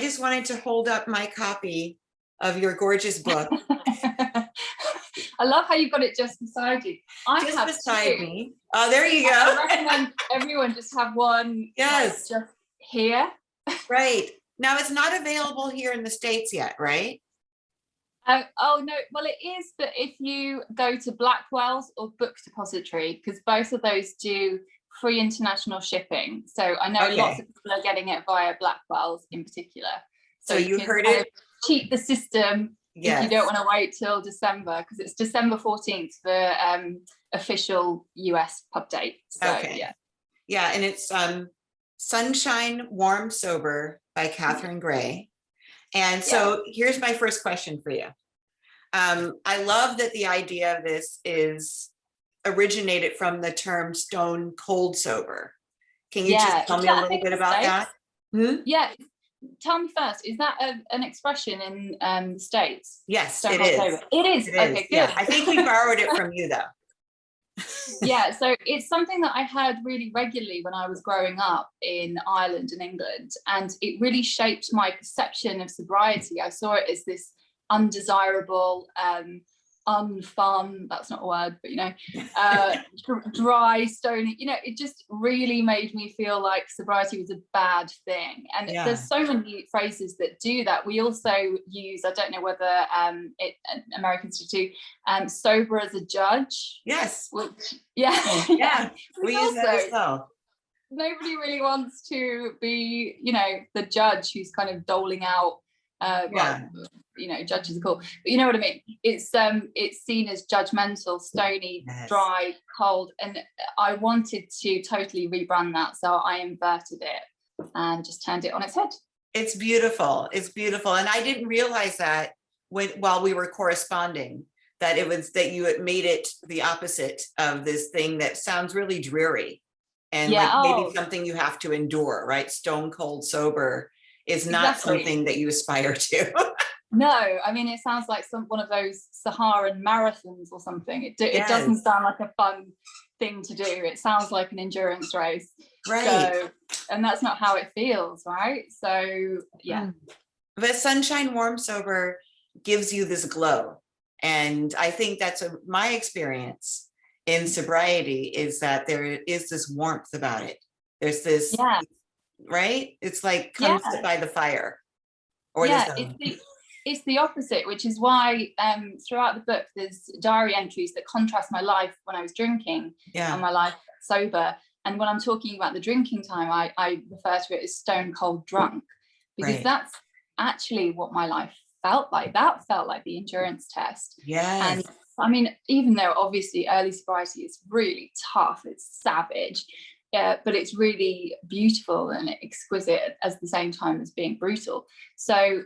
just wanted to hold up my copy of your gorgeous book. I love how you've got it just beside you. I Just have beside two. me. Oh, there you I go. recommend everyone just have one. Yes. Like, just here. Right. Now it's not available here in the States yet, right? Oh no, well it is, but if you go to Blackwell's or Book Depository, because both of those do free international shipping. So I know lots of people are getting it via Blackwell's in particular. So you can heard kind it. of cheat the system if you don't want to wait till December, because it's December 14th for official US pub date. So yeah, and it's Sunshine, Warm, Sober by Catherine Gray. And so here's my first question for you. I love that the idea of this is originated from the term stone cold sober. Can you just tell me a little bit about that? Yeah, tell me first, is that an expression in the States? Yes, it is. It is. Okay, good. Yeah. I think we borrowed it from you though. Yeah, so it's something that I heard really regularly when I was growing up in Ireland and England, and it really shaped my perception of sobriety. I saw it as this undesirable, unfun, that's not a word, but you know, dry, stony, you know, it just really made me feel like sobriety was a bad thing. And there's so many phrases that do that. We also use, I don't know whether Americans do too, sober as a judge. Yes. Which, we use that as well. Nobody really wants to be, you know, the judge who's kind of doling out you know, judges are cool, but you know what I mean. It's seen as judgmental, stony, dry, cold, and I wanted to totally rebrand that, so I inverted it and just turned it on its head. It's beautiful. It's beautiful, and I didn't realize that while we were corresponding, that it was that you had made it the opposite of this thing that sounds really dreary and like maybe something you have to endure, right? Stone cold sober is not something that you aspire to. No, I mean, it sounds like one of those Saharan marathons or something. It doesn't sound like a fun thing to do. It sounds like an endurance race. Right. So, and that's not how it feels, right? So, yeah. But Sunshine, Warm, Sober gives you this glow. And I think that's my experience in sobriety is that there is this warmth about it. There's this, right? It's like come sit by the fire. Or it's the opposite, which is why throughout the book there's diary entries that contrast my life when I was drinking and my life sober. And when I'm talking about the drinking time, I refer to it as stone cold drunk, because that's actually what my life felt like. That felt like the endurance test. And I mean, even though obviously early sobriety is really tough, it's savage, but it's really beautiful and exquisite at the same time as being brutal. So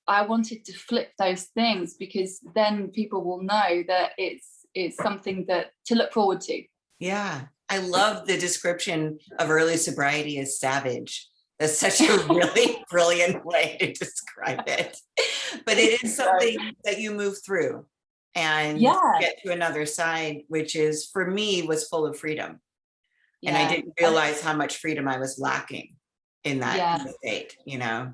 I wanted to flip those things, because then people will know that it's something that to look forward to. Yeah. I love the description of early sobriety as savage. That's such a really brilliant way to describe it. But it is something that you move through and get to another side, which is, for me, was full of freedom. And I didn't realize how much freedom I was lacking in that state, you know?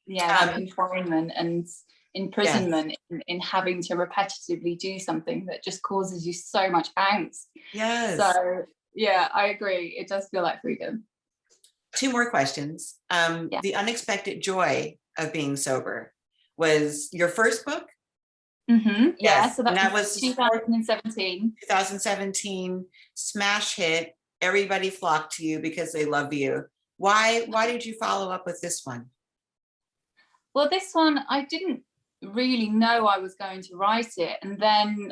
That confinement and imprisonment in having to repetitively do something that just causes you so much angst. So I agree, it does feel like freedom. 2 more questions. The Unexpected Joy of Being Sober was your first book? So that was 2017. 2017, smash hit. Everybody flocked to you because they love you. Why did you follow up with this one? Well, this one, I didn't really know I was going to write it. And then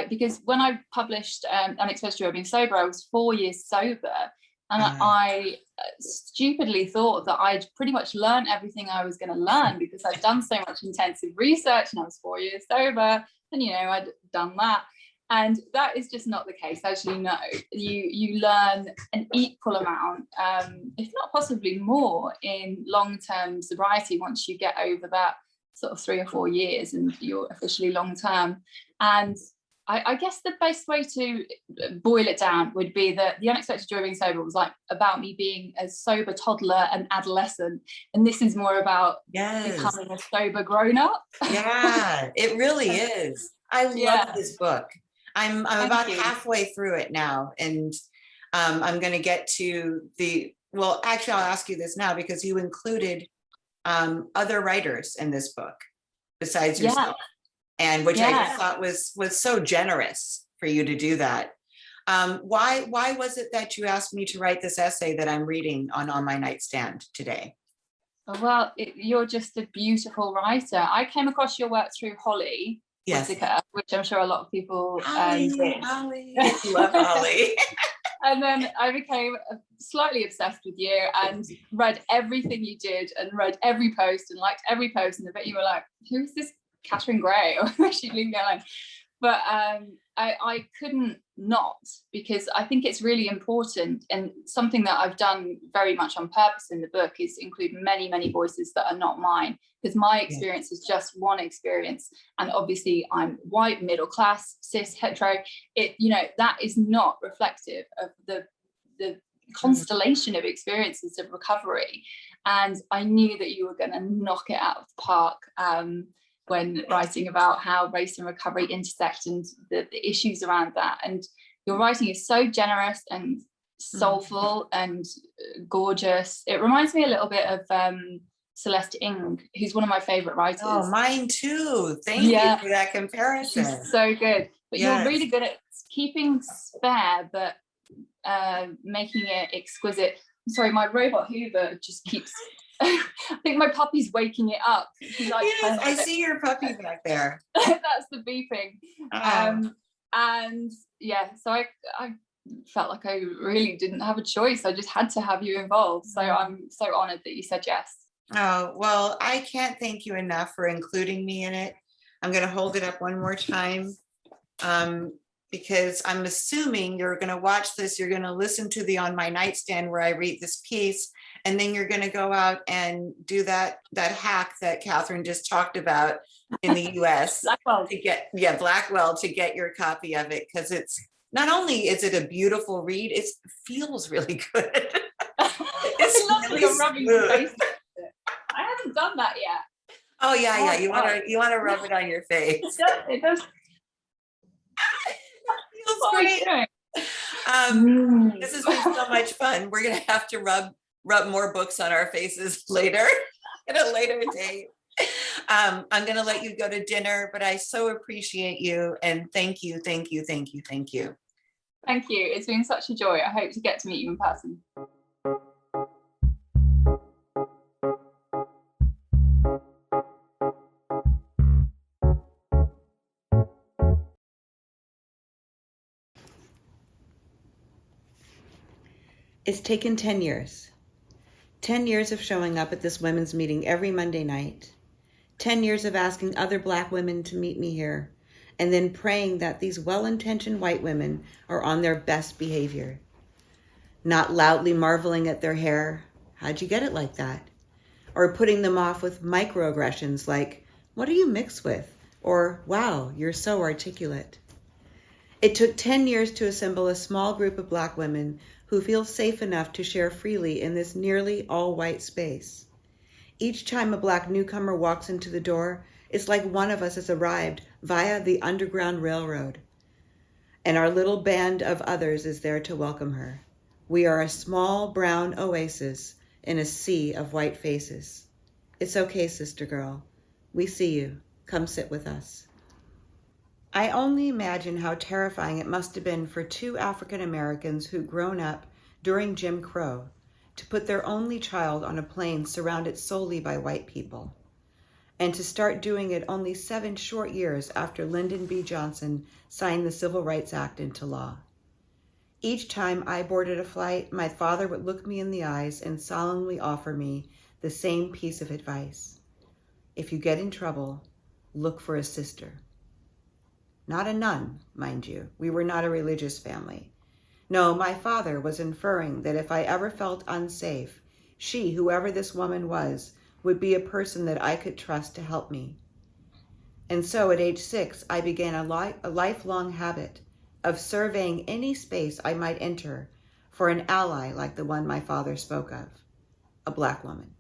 because when I published Unexpected Joy of Being Sober, I was 4 years sober. And I stupidly thought that I'd pretty much learned everything I was going to learn, because I'd done so much intensive research and I was 4 years sober, and, you know, I'd done that. And that is just not the case. As you know, you learn an equal amount, if not possibly more, in long-term sobriety once you get over that sort of 3 or 4 years and you're officially long-term. And I guess the best way to boil it down would be that The Unexpected Joy of Being Sober was like about me being a sober toddler and adolescent, and this is more about becoming a sober grown-up. Yeah, it really is. I love this book. I'm about halfway through it now, and I'm going to get to well, actually, I'll ask you this now, because you included other writers in this book besides yourself, and which I just thought was so generous for you to do that. Why was it that you asked me to write this essay that I'm reading on my nightstand today? Well, you're just a beautiful writer. I came across your work through Holly Whittaker, which I'm sure a lot of people did. Holly. I love Holly. And then I became slightly obsessed with you and read everything you did and read every post and liked every post. And the bit you were like, who is this Catherine Gray? Or she leave me alone. But I couldn't not, because I think it's really important, and something that I've done very much on purpose in the book is include many, many voices that are not mine, because my experience is just one experience. And obviously I'm white, middle class, cis, hetero. That is not reflective of the constellation of experiences of recovery. And I knew that you were going to knock it out of the park when writing about how race and recovery intersect and the issues around that. And your writing is so generous and soulful and gorgeous. It reminds me a little bit of Celeste Ng, who's one of my favorite writers. Oh, mine too. Thank you for that comparison. She's so good. But you're really good at keeping spare, but making it exquisite. I'm sorry, my robot Hoover just keeps... I think my puppy's waking it up. I see your puppy back there. That's the beeping. And so I felt like I really didn't have a choice. I just had to have you involved. So I'm so honored that you said yes. Oh, well, I can't thank you enough for including me in it. I'm going to hold it up one more time, because I'm assuming you're going to watch this. You're going to listen to the On My Nightstand where I read this piece, and then you're going to go out and do that hack that Catherine just talked about in the US Blackwell. Blackwell, to get your copy of it, because it's not only is it a beautiful read, it feels really good. It's really rubbing your face. I haven't done that yet. Oh yeah. You want to rub it on your face. It does. Feels great. This has been so much fun. We're gonna have to rub more books on our faces later at a later date. I'm gonna let you go to dinner, but I so appreciate you, and thank you. Thank you. It's been such a joy. I hope to get to meet you in person. It's taken 10 years. 10 years of showing up at this women's meeting every Monday night. 10 years of asking other Black women to meet me here, and then praying that these well-intentioned white women are on their best behavior. Not loudly marveling at their hair, how'd you get it like that? Or putting them off with microaggressions like, what are you mixed with? Or, wow, you're so articulate. It took 10 years to assemble a small group of Black women who feel safe enough to share freely in this nearly all-white space. Each time a Black newcomer walks into the door, it's like one of us has arrived via the Underground Railroad, and our little band of others is there to welcome her. We are a small brown oasis in a sea of white faces. It's okay, sister girl. We see you. Come sit with us. I only imagine how terrifying it must have been for two African Americans who'd grown up during Jim Crow to put their only child on a plane surrounded solely by white people, and to start doing it only 7 short years after Lyndon B. Johnson signed the Civil Rights Act into law. Each time I boarded a flight, my father would look me in the eyes and solemnly offer me the same piece of advice. If you get in trouble, look for a sister. Not a nun, mind you. We were not a religious family. No, my father was inferring that if I ever felt unsafe, she, whoever this woman was, would be a person that I could trust to help me. And so at age 6, I began a lifelong habit of surveying any space I might enter for an ally like the one my father spoke of, a Black woman.